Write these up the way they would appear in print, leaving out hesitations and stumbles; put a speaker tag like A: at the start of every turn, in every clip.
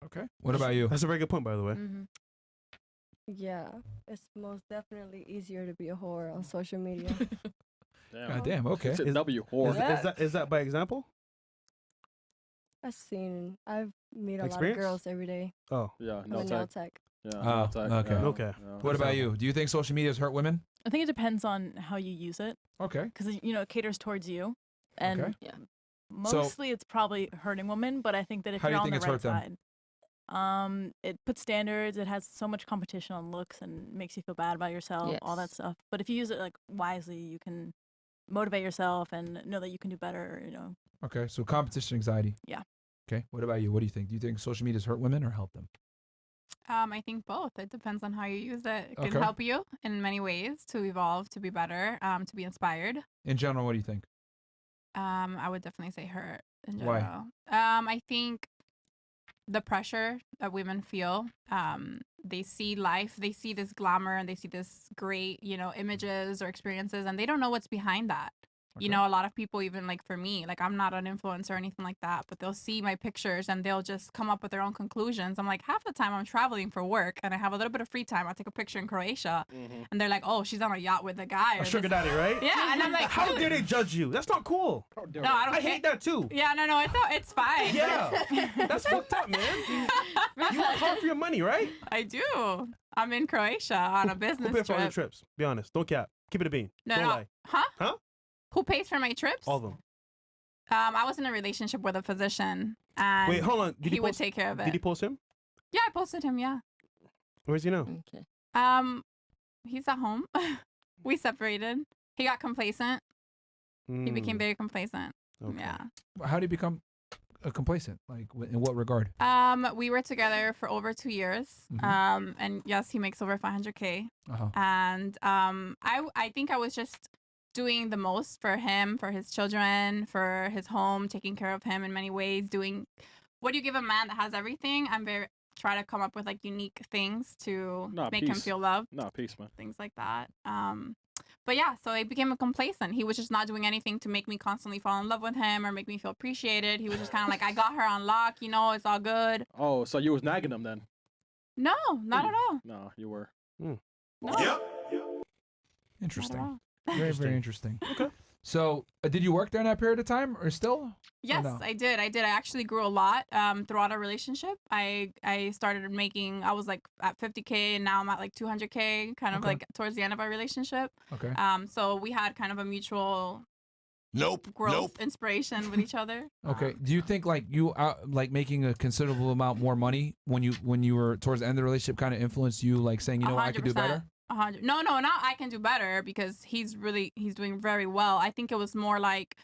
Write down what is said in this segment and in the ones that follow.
A: Okay. What about you?
B: That's a very good point, by the way.
C: Mm-hmm. Yeah, it's most definitely easier to be a whore on social media.
A: God damn. Okay.
D: It's a W whore.
B: Is that by example?
C: I've met a lot of
B: Experience?
C: girls every day.
B: Oh.
D: Yeah,
C: I'm
D: no
C: a nail
D: tech.
C: tech.
D: Yeah,
A: Oh,
D: no tech.
A: okay.
D: Yeah.
B: Okay.
D: Yeah.
A: What about you? Do you think social media has hurt women?
E: I think it depends on how you use it,
A: Okay.
E: because it caters towards you, and
A: Okay.
C: Yeah.
E: mostly it's probably hurting women. But I think that if
A: How do
E: you're
A: you
E: on
A: think
E: the
A: it's
E: right
A: hurt
E: side, it puts standards. It has so much competition on looks and makes you feel bad about yourself, all that
C: Yes.
E: stuff. But if you use it like wisely, you can motivate yourself and know that you can do better.
A: Okay. So competition anxiety.
E: Yeah.
A: Okay. What about you? What do you think? Do you think social media has hurt women or helped them?
F: I think both. It depends on how you use it. It can
A: Okay.
F: help you in many ways to evolve, to be better, to be inspired.
A: In general, what do you think?
F: I would definitely say hurt in
A: Why?
F: general. I think the pressure that women feel, they see life, they see this glamour and they see this great, images or experiences, and they don't know what's behind that.
A: Okay.
F: A lot of people, even like for me, like I'm not an influencer or anything like that, but they'll see my pictures and they'll just come up with their own conclusions. I'm like, half the time I'm traveling for work and I have a little bit of free time. I'll take a picture in Croatia and they're like, oh, she's on a yacht with a guy. Or
B: A sugar
F: this-
B: daddy, right?
F: Yeah, and I'm like,
B: How
F: dude.
B: dare they judge you? That's not cool.
F: No, I don't
B: I
F: care.
B: hate that too.
F: Yeah, no, it's fine.
B: Yeah. That's fucked up, man. You work hard for your money, right?
F: I do. I'm in Croatia on a
B: Who
F: business
B: pays for all your
F: trip.
B: trips? Be honest. Don't cap. Keep it a bean.
F: No,
B: Don't
F: no.
B: lie.
F: Huh?
B: Huh?
F: Who pays for my trips?
B: All of them.
F: I was in a relationship with a physician, and
B: Wait, hold on. Did
F: he would
B: post,
F: take care of it.
B: Did he post him?
F: Yeah, I posted him. Yeah.
B: Where's he now?
C: Okay.
F: He's at home. We separated. He got complacent. He became very complacent.
B: Okay.
F: Yeah.
A: How do you become complacent? Like, in what regard?
F: We were together for over 2 years.
A: Mhm.
F: And yes, he makes over 500K.
A: Uh-huh.
F: And I think I was just doing the most for him, for his children, for his home, taking care of him in many ways, doing what do you give a man that has everything? Try to come up with like unique things to
D: Nah,
F: make him
D: peace.
F: feel loved,
D: No, peace, man.
F: things like that. But yeah, so I became a complacent. He was just not doing anything to make me constantly fall in love with him or make me feel appreciated. He was just kind of like, I got her on lock, it's all good.
D: Oh, so you was nagging him then?
F: No, not at all.
D: No, you were.
F: No,
A: Interesting.
F: not at all.
A: Very, very interesting.
B: Okay.
A: So, did you work during that period of time or still?
F: Yes,
A: no?
F: I did. I actually grew a lot throughout our relationship. I started making, I was like at 50K and now I'm at like 200K, kind of
A: Okay.
F: like towards the end of our relationship.
A: Okay.
F: So we had kind of a mutual
G: Nope.
F: growth,
G: Nope.
F: inspiration with each other.
A: Okay. Do you think like you like making a considerable amount more money when you were towards the end of the relationship kind of influenced you, like saying, you know what, I could do
F: 100%.
A: better?
F: 100. No, not I can do better because he's doing very well. I think it was more like,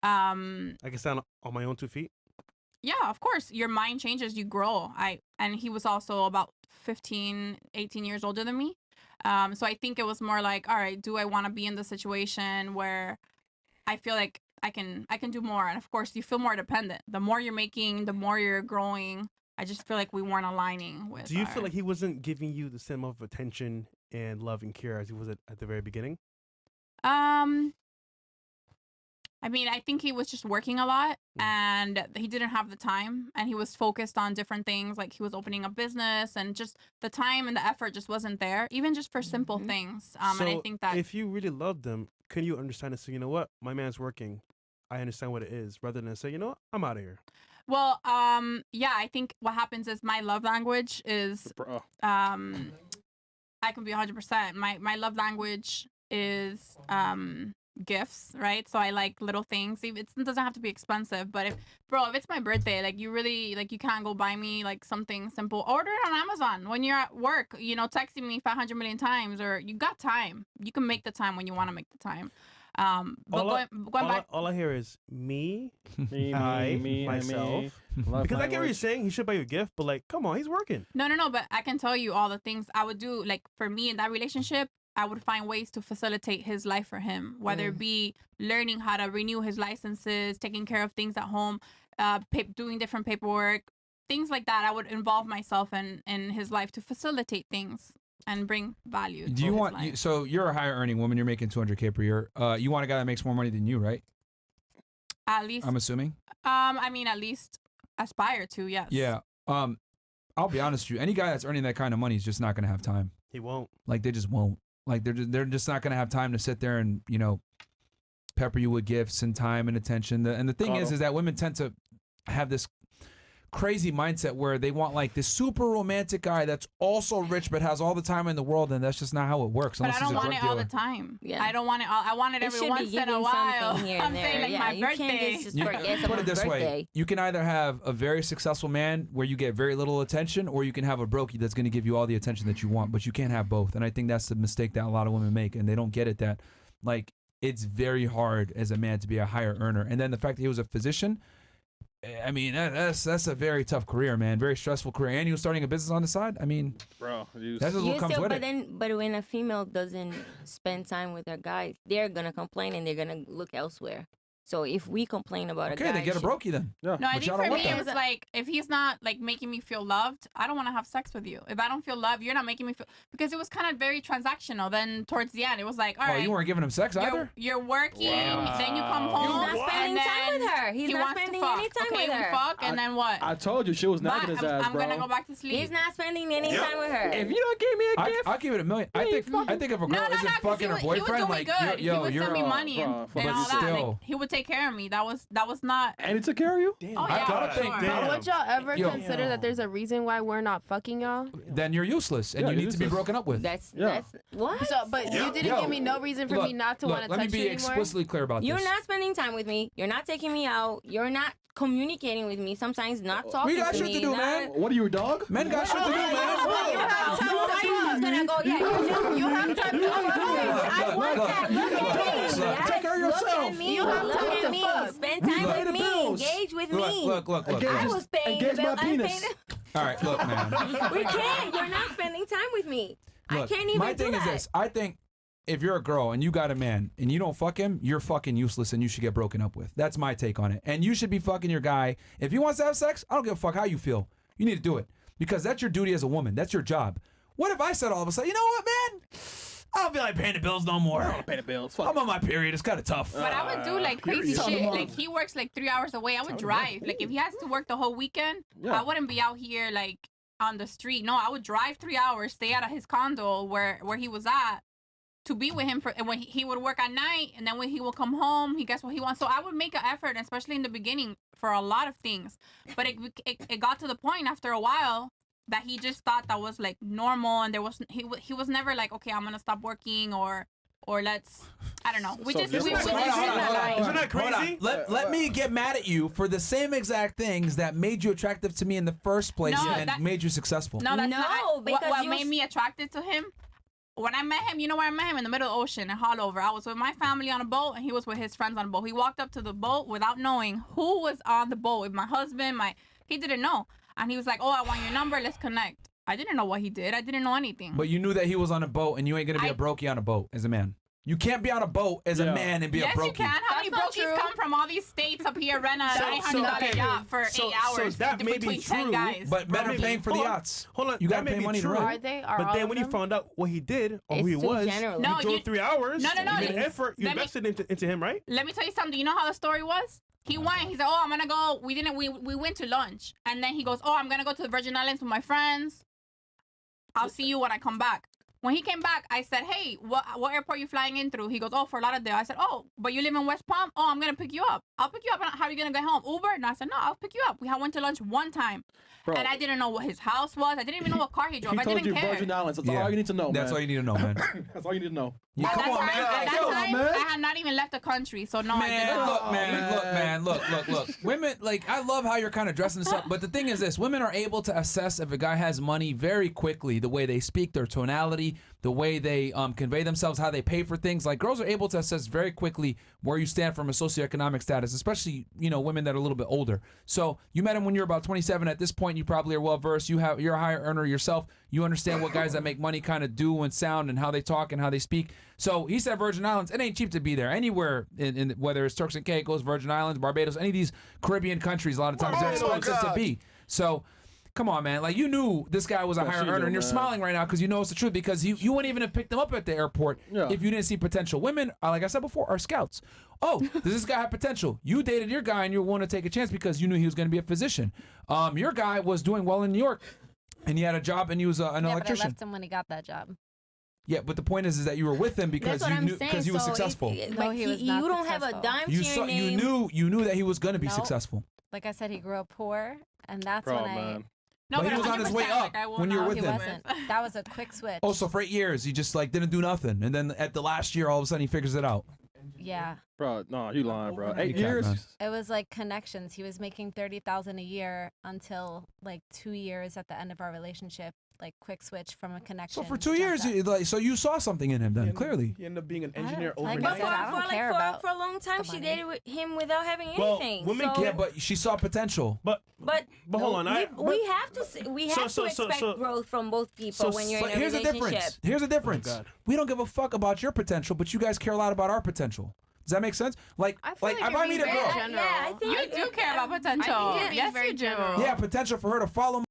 B: I can stand on my own 2 feet.
F: yeah, of course, your mind changes, you grow. And he was also about 15, 18 years older than me. So I think it was more like, all right, do I want to be in the situation where I feel like I can do more? And of course, you feel more dependent. The more you're making, the more you're growing. I just feel like we weren't aligning with.
B: Do you feel like he wasn't giving you the same amount of attention and love and care as he was at the very beginning?
F: I mean, I think he was just working a lot and he didn't have the time and he was focused on different things. Like he was opening a business and just the time and the effort just wasn't there, even just for simple things.
B: So
F: And I think that
B: if you really loved them, can you understand and say, you know what, my man's working, I understand what it is, rather than say, you know what, I'm out of here.
F: well, yeah, I think what happens is my love language is, I can be 100%. My love language is, gifts, right? So I like little things. It doesn't have to be expensive, but if it's my birthday, like you really, like you can't go buy me like something simple. Order it on Amazon when you're at work, texting me 500 million times, or you got time. You can make the time when you want to make the time. But going back,
B: all I hear is me,
D: Me,
B: I,
D: me,
B: myself.
D: me. Love
B: Because I get what you're
D: language.
B: saying. He should buy you a gift, but like, come on, he's working.
F: no, but I can tell you all the things I would do. Like for me in that relationship, I would find ways to facilitate his life for him, whether it be learning how to renew his licenses, taking care of things at home, doing different paperwork, things like that. I would involve myself in his life to facilitate things and bring value.
A: Do
F: to
A: you
F: his
A: want?
F: life.
A: So you're a higher earning woman. You're making 200K per year. You want a guy that makes more money than you, right?
F: At least,
A: I'm assuming.
F: I mean, at least aspire to, yes.
A: Yeah. I'll be honest with you. Any guy that's earning that kind of money is just not going to have time.
B: He won't.
A: Like, they just won't. Like, they're just not going to have time to sit there and, you know, pepper you with gifts and time and attention. And the thing is that women tend to have this crazy mindset where they want like this super romantic guy that's also rich but has all the time in the world, and that's just not how it works.
F: But I don't want it all the time. Yeah. I don't want it. I want it every once in a while. I'm saying like my birthday.
A: Put it this way: you can either have a very successful man where you get very little attention, or you can have a brokey that's going to give you all the attention that you want. But you can't have both, and I think that's the mistake that a lot of women make, and they don't get it. That like it's very hard as a man to be a higher earner, and then the fact that he was a physician. I mean, that's a very tough career, man. Very stressful career. And he was starting a business on the side. I mean,
D: bro,
A: that's just what comes with
G: it. But when a female doesn't spend time with her guy, they're going to complain and they're going to look elsewhere. So if we complain about a guy...
A: Okay, they get a brokey then.
F: Yeah. No, I think for me, it's like, if he's not, like, making me feel loved, I don't want to have sex with you. If I don't feel loved, you're not making me feel... Because it was kind of very transactional. Then towards the end, it was like, all right...
A: Oh, you weren't giving him sex either?
F: You're working, then you come home,
G: He's not spending time with her. He's not spending any time with her.
F: Okay, we fuck, and then what?
D: I told you, she was nagging his ass,
F: I'm going to go back to sleep.
G: He's not spending any time with her.
D: If you don't give me a gift...
A: I'll give it a million. I think if a girl isn't fucking her boyfriend, like, yo,
F: he would send me money and all that. He would take care of me. That was not.
D: And he took care of you?
F: Damn. Oh, yeah, I think.
H: Would y'all ever consider that there's a reason why we're not fucking y'all?
A: Then you're useless, and you need to be broken up with.
G: That's what?
H: So, but you didn't give me no reason for me not to want to touch you anymore.
A: Let me be explicitly clear about this.
G: You're not spending time with me. You're not taking me out. You're not communicating with me. Sometimes not talking to me.
A: We got shit to do, man.
D: What are you, a dog?
A: Men got shit to do, man.
G: You have time to You have time to I want that. Look at me.
A: Take care of yourself.
G: Look at me. Look at me. Spend time with me. Engage with me.
A: Look.
G: I was paying the bill. I'm paying.
A: All right, look, man.
G: We can't. You're not spending time with me.
A: Look,
G: I can't even
A: my thing is this. I think if you're a girl and you got a man and you don't fuck him, you're fucking useless and you should get broken up with. That's my take on it. And you should be fucking your guy. If he wants to have sex, I don't give a fuck how you feel. You need to do it because that's your duty as a woman. That's your job. What if I said all of a sudden, you know what, man? I don't feel like paying the bills no more.
D: I don't pay the bills. Fuck.
A: I'm on my period. It's kind of tough.
F: But I would do like crazy shit. Like he works like 3 hours away. I would drive. Like if he has to work the whole weekend, I wouldn't be out here like on the street. No, I would drive 3 hours, stay out of his condo where he was at, to be with him for, and when he would work at night, and then when he will come home, he gets what he wants. So I would make an effort, especially in the beginning, for a lot of things. But it got to the point after a while that he just thought that was like normal, and there was he was never like, okay, I'm gonna stop working or let's, I don't know.
B: Isn't that crazy?
A: Let me get mad at you for the same exact things that made you attractive to me in the first place made you successful.
F: No, that's not. What made me attracted to him? When I met him, you know where I met him? In the middle of the ocean in Haulover. I was with my family on a boat, and he was with his friends on a boat. He walked up to the boat without knowing who was on the boat. With my husband, he didn't know. And he was like, oh, I want your number. Let's connect. I didn't know what he did. I didn't know anything.
A: But you knew that he was on a boat, and you ain't going to be a brokey on a boat as a man. You can't be on a boat as a man and be a brokey.
F: Yes, you can. How many brokies come from all these states up here, rent a $800 yacht for 8 hours
B: that may
F: between
B: be
F: 10
B: true,
F: guys?
A: But men are paying for the yachts.
B: Hold on.
A: You got to pay money to rent.
H: Are they?
B: But then when you found out what he did or who he was, you drove 3 hours.
F: No.
B: You made effort. You invested into him, right?
F: Let me tell you something. You know how the story was? He went. He said, "Oh, I'm gonna go." We went to lunch, and then he goes, "Oh, I'm gonna go to the Virgin Islands with my friends. I'll see you when I come back." When he came back, I said, "Hey, what airport are you flying in through?" He goes, "Oh, Fort Lauderdale." I said, "Oh, but you live in West Palm? Oh, I'm gonna pick you up. I'll pick you up. How are you gonna get home? Uber?" And I said, "No, I'll pick you up." We went to lunch one time. Bro. And I didn't know what his house was. I didn't even know what car he drove. I didn't care. He told you
D: Virgin Islands. That's all you need to know, man.
A: That's all you need to know, man.
D: That's all you need to know.
A: Yeah, come on, man.
F: At that time, I had not even left the country, so no, I didn't.
A: Look. Women, like, I love how you're kind of dressing this up, but the thing is this. Women are able to assess if a guy has money very quickly, the way they speak, their tonality, the way they convey themselves, how they pay for things. Like, girls are able to assess very quickly where you stand from a socioeconomic status, especially, women that are a little bit older. So you met him when you're about 27. At this point, you probably are well-versed. You're a higher earner yourself. You understand what guys that make money kind of do and sound and how they talk and how they speak. So he said Virgin Islands. It ain't cheap to be there. Anywhere, in whether it's Turks and Caicos, Virgin Islands, Barbados, any of these Caribbean countries, a lot of times they're expensive to be. So come on, man. Like, you knew this guy was a higher earner, and you're smiling right now because you know it's the truth, because you wouldn't even have picked him up at the airport if you didn't see potential. Women, like I said before, are scouts. Oh, does this guy have potential? You dated your guy, and you want to take a chance because you knew he was going to be a physician. Your guy was doing well in New York. And he had a job, and he was an
I: Yeah, but I
A: electrician.
I: left him when he got that job.
A: Yeah, but the point is that you were with him because
G: That's what
A: you
G: I'm
A: knew
G: saying.
A: because he was
G: So
A: successful.
I: No, he was not
G: you don't have a
I: successful.
G: dime to
A: You
G: your
A: saw,
G: name.
A: you knew that he was gonna be
I: Nope.
A: successful.
I: Like I said, he grew up poor, and that's
D: Bro,
I: when I.
D: man.
F: No,
A: But
F: but
A: he was on his way
F: 100%,
A: up
F: like, I will
A: when you were
F: not
A: with
I: He
A: him.
I: wasn't. That was a quick switch.
A: Oh, so for 8 years, he just like didn't do nothing, and then at the last year, all of a sudden, he figures it out.
I: Yeah.
D: Bro, no, you lying, bro. 8
A: Cap,
D: years?
A: man.
I: It was like connections. He was making $30,000 a year until like 2 years at the end of our relationship. Like quick switch from a connection.
A: So for 2 years, so you saw something in him then, clearly.
D: He ended up being an engineer
I: like I
D: overnight.
I: said, I don't care about
G: for a long time,
I: the
G: she
I: money.
G: dated with him without having
B: Well,
G: anything.
B: women
G: so,
A: Yeah, but she saw potential.
B: But
G: but
B: hold on,
G: we have to we have to expect growth from both people when you're
A: But
G: in a
A: here's the
G: relationship.
A: difference. Here's the difference.
B: God.
A: We don't give a fuck about your potential, but you guys care a lot about our potential. Does that make sense? Like,
H: I feel like
A: if
H: you're
A: I meet a
H: being
A: girl,
H: very general.
G: Yeah, I think
F: You do care about potential.
H: I think you're being
F: Yes,
H: very
F: you do.
H: general.
A: yeah, potential for her to follow